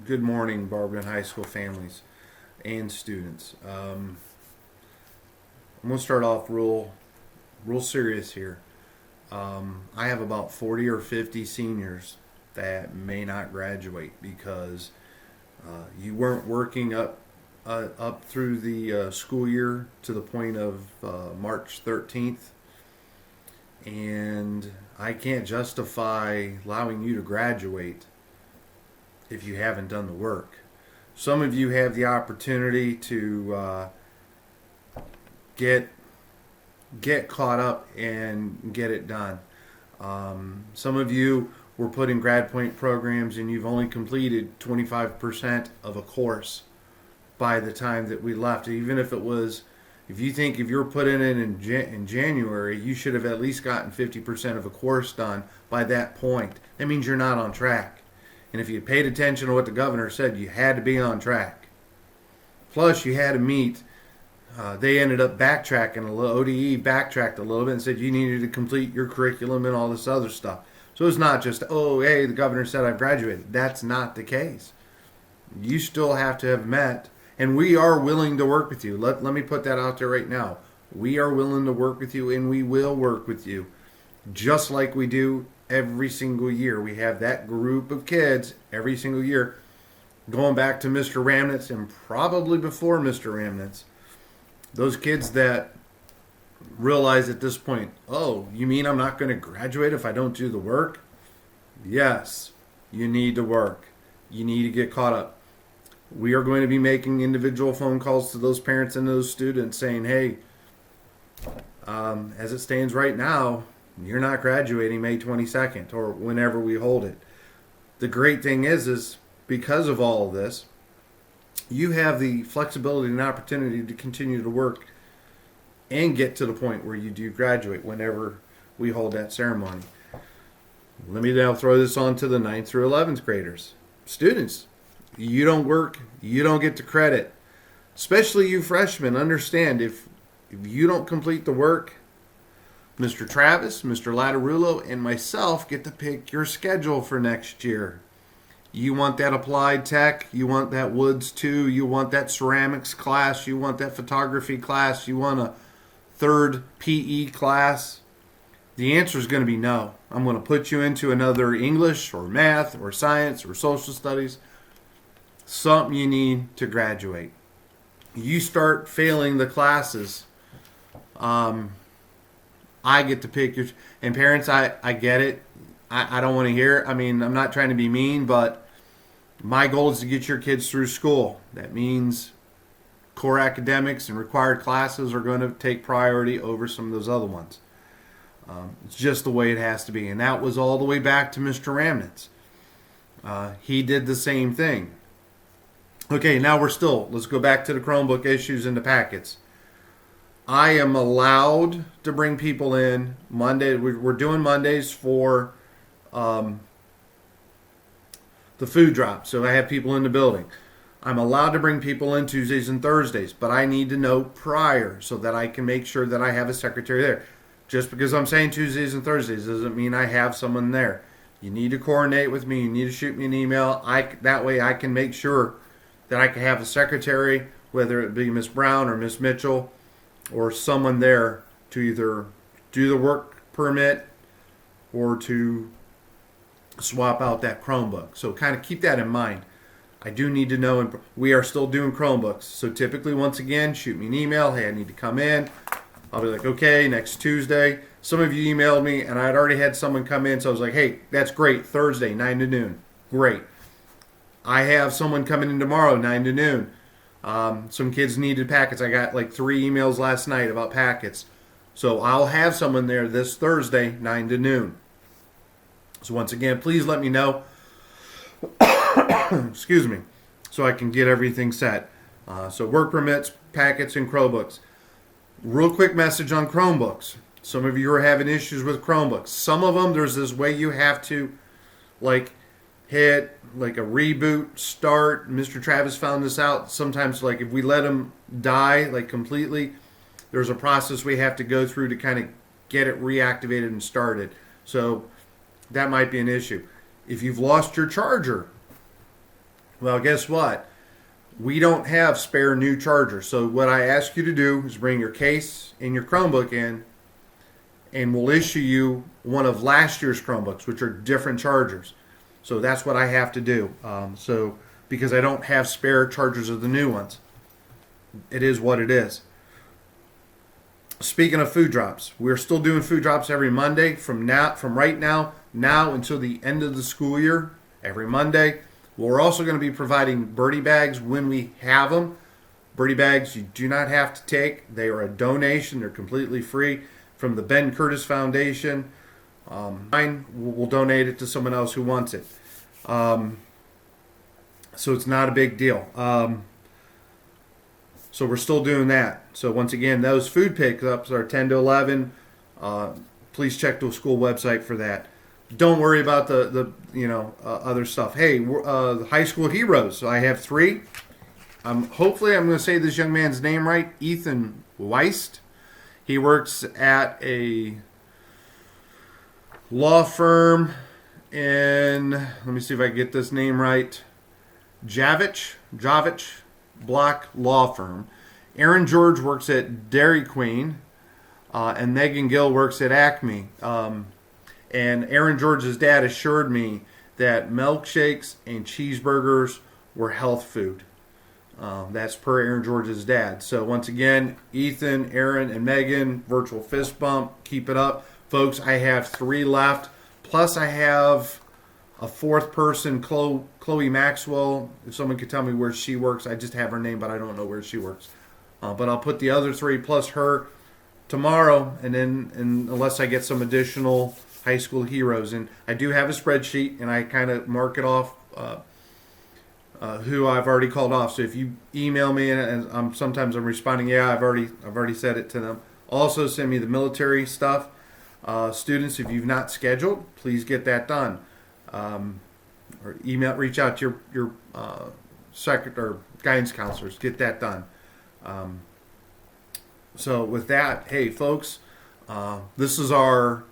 Good morning, Barberton High School families and students. I'm going to start off real serious here. I have about 40 or 50 seniors that may not graduate because you weren't working up through the school year to the point of March 13th, and I can't justify allowing you to graduate if you haven't done the work. Some of you have the opportunity to get caught up and get it done. Some of you were put in grad point programs and you've only completed 25% of a course by the time that we left. Even if it was, if you think if you're put in January, you should have at least gotten 50% of a course done by that point. That means you're not on track. And if you paid attention to what the governor said, you had to be on track. Plus, you had to meet. They ended up backtracking a little. ODE backtracked a little bit and said you needed to complete your curriculum and all this other stuff. So it's not just, oh, hey, the governor said I've graduated. That's not the case. You still have to have met, and we are willing to work with you. Let me put that out there right now. We are willing to work with you, and we will work with you, just like we do every single year. We have that group of kids every single year, going back to Mr. Ramnitz and probably before Mr. Ramnitz. Those kids that realize at this point, oh, you mean I'm not going to graduate if I don't do the work? Yes, you need to work. You need to get caught up. We are going to be making individual phone calls to those parents and those students saying, hey, as it stands right now, you're not graduating May 22nd or whenever we hold it. The great thing is because of all of this, you have the flexibility and opportunity to continue to work and get to the point where you do graduate whenever we hold that ceremony. Let me now throw this on to the 9th through 11th graders. Students, you don't work, you don't get the credit. Especially you freshmen, understand if you don't complete the work, Mr. Travis, Mr. Lattarulo, and myself get to pick your schedule for next year. You want that applied tech, you want that woods 2, you want that ceramics class, you want that photography class, you want a third PE class. The answer is going to be no. I'm going to put you into another English or math or science or social studies, something you need to graduate. You start failing the classes, I get to pick your, and parents, I get it. I don't want to hear it. I mean, I'm not trying to be mean, but my goal is to get your kids through school. That means core academics and required classes are going to take priority over some of those other ones. It's just the way it has to be. And that was all the way back to Mr. Ramnitz. He did the same thing. Okay, now let's go back to the Chromebook issues and the packets. I am allowed to bring people in Monday. We're doing Mondays for the food drop, so I have people in the building. I'm allowed to bring people in Tuesdays and Thursdays, but I need to know prior so that I can make sure that I have a secretary there. Just because I'm saying Tuesdays and Thursdays doesn't mean I have someone there. You need to coordinate with me. You need to shoot me an email. That way I can make sure that I can have a secretary, whether it be Miss Brown or Miss Mitchell, or someone there to either do the work permit or to swap out that Chromebook. So kind of keep that in mind. I do need to know, and we are still doing Chromebooks. So typically, once again, shoot me an email. Hey, I need to come in. I'll be like, okay, next Tuesday. Some of you emailed me, and I'd already had someone come in, so I was like, hey, that's great. Thursday, 9 to noon. Great. I have someone coming in tomorrow, 9 to noon. Some kids needed packets. I got like 3 emails last night about packets. So I'll have someone there this Thursday, 9 to noon. So once again, please let me know. Excuse me. So I can get everything set. So work permits, packets, and Chromebooks. Real quick message on Chromebooks. Some of you are having issues with Chromebooks. Some of them, there's this way you have to hit like a reboot, start. Mr. Travis found this out. Sometimes if we let them die completely, there's a process we have to go through to kind of get it reactivated and started. So that might be an issue. If you've lost your charger, Well, guess what? We don't have spare new chargers. So what I ask you to do is bring your case and your Chromebook in, and we'll issue you one of last year's Chromebooks, which are different chargers. So that's what I have to do. So because I don't have spare chargers of the new ones, it is what it is. Speaking of food drops, we're still doing food drops every Monday from right now until the end of the school year. Every Monday, we're also going to be providing birdie bags when we have them. Birdie bags you do not have to take; they are a donation. They're completely free from the Ben Curtis Foundation. We'll donate it to someone else who wants it. So it's not a big deal. So we're still doing that. So once again, those food pickups are 10 to 11. Please check the school website for that. Don't worry about the other stuff. Hey, the high school heroes. So I have 3. Hopefully I'm going to say this young man's name right. Ethan Weist. He works at a law firm in, let me see if I get this name right, Javich Block Law Firm. Aaron George works at Dairy Queen, and Megan Gill works at Acme. And Aaron George's dad assured me that milkshakes and cheeseburgers were health food. That's per Aaron George's dad. So once again, Ethan, Aaron, and Megan, virtual fist bump. Keep it up. Folks, I have 3 left. Plus I have a 4th person, Chloe Maxwell. If someone could tell me where she works, I just have her name, but I don't know where she works. But I'll put the other 3 plus her tomorrow, and unless I get some additional high school heroes. And I do have a spreadsheet, and I kind of mark it off who I've already called off. So if you email me, and sometimes I'm responding, yeah, I've already said it to them. Also, send me the military stuff. Students, if you've not scheduled, please get that done. Or reach out to your or guidance counselors. Get that done. So with that, hey folks, this is our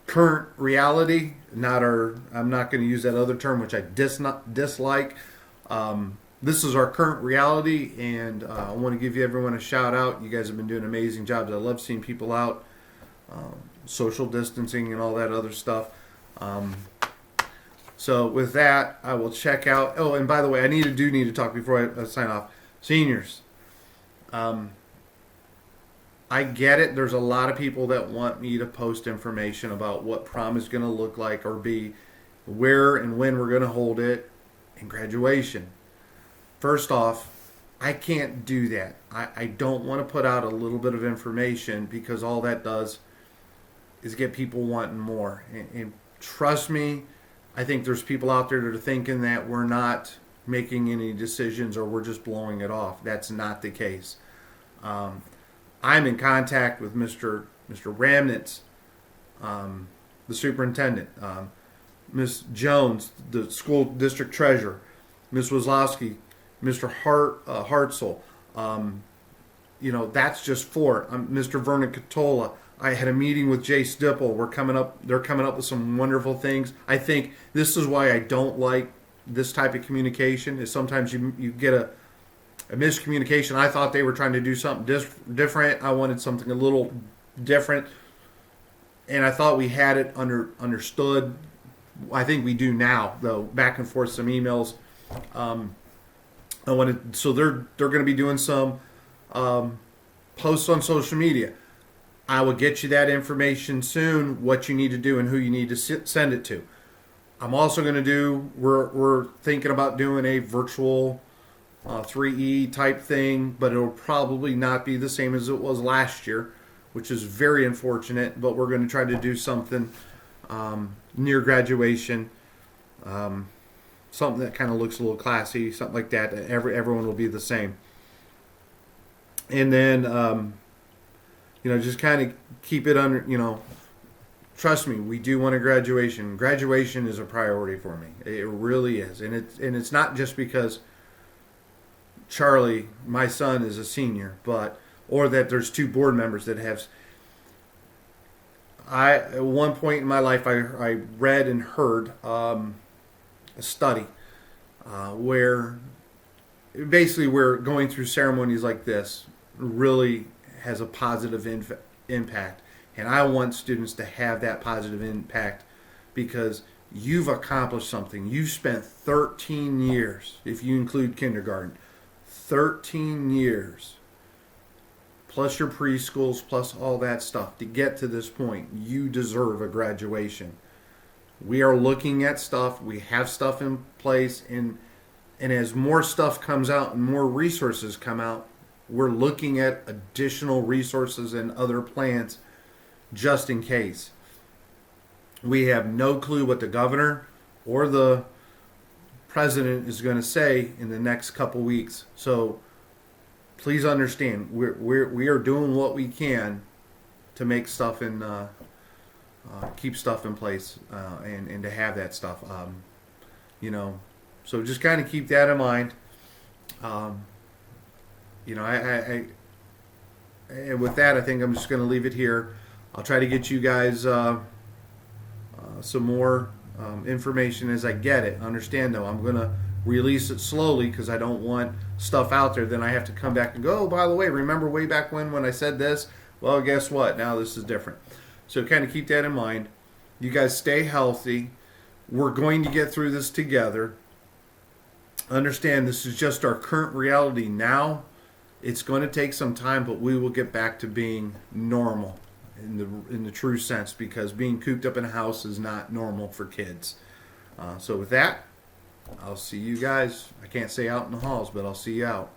current reality. I'm not going to use that other term, which I dislike. This is our current reality, and I want to give everyone a shout out. You guys have been doing amazing jobs. I love seeing people out, social distancing and all that other stuff. So with that, I will check out. Oh, and by the way, I need to talk before I sign off. Seniors, I get it. There's a lot of people that want me to post information about what prom is going to look like or be, where and when we're going to hold it, and graduation. First off, I can't do that. I don't want to put out a little bit of information because all that does is get people wanting more. And trust me, I think there's people out there that are thinking that we're not making any decisions or we're just blowing it off. That's not the case. I'm in contact with Mr. Ramnitz, the superintendent, Ms. Jones, the school district treasurer, Ms. Wazlowski, Mr. Hartzell. That's just 4. Mr. Vernon Catola. I had a meeting with Jay Stipple. They're coming up with some wonderful things. I think this is why I don't like this type of communication. Is sometimes you get a miscommunication. I thought they were trying to do something different. I wanted something a little different, and I thought we had it understood. I think we do now, though. Back and forth some emails. So they're going to be doing some posts on social media. I will get you that information soon, what you need to do and who you need to send it to. I'm also going to we're thinking about doing a virtual 3E type thing, but it'll probably not be the same as it was last year, which is very unfortunate, but we're going to try to do something near graduation, something that kind of looks a little classy, something like that. Everyone will be the same. And then, just kind of keep it under, trust me, we do want a graduation. Graduation is a priority for me. It really is. And it's not just because Charlie, my son, is a senior, or that there's 2 board members that have. At one point in my life, I read and heard a study. where basically where going through ceremonies like this really has a positive impact. And I want students to have that positive impact because you've accomplished something. You've spent 13 years, if you include kindergarten, 13 years, plus your preschools, plus all that stuff to get to this point. You deserve a graduation. We are looking at stuff. We have stuff in place. And as more stuff comes out and more resources come out, we're looking at additional resources and other plans just in case. We have no clue what the governor or the president is going to say in the next couple weeks. So please understand, we are doing what we can to make stuff and keep stuff in place and to have that stuff. So just kind of keep that in mind. And with that, I think I'm just going to leave it here. I'll try to get you guys some more information as I get it. Understand, though, I'm going to release it slowly because I don't want stuff out there. Then I have to come back and go, oh, by the way, remember way back when I said this? Well, guess what? Now this is different. So kind of keep that in mind. You guys stay healthy. We're going to get through this together. Understand this is just our current reality now. It's going to take some time, but we will get back to being normal in the true sense, because being cooped up in a house is not normal for kids. So with that, I'll see you guys. I can't say out in the halls, but I'll see you out.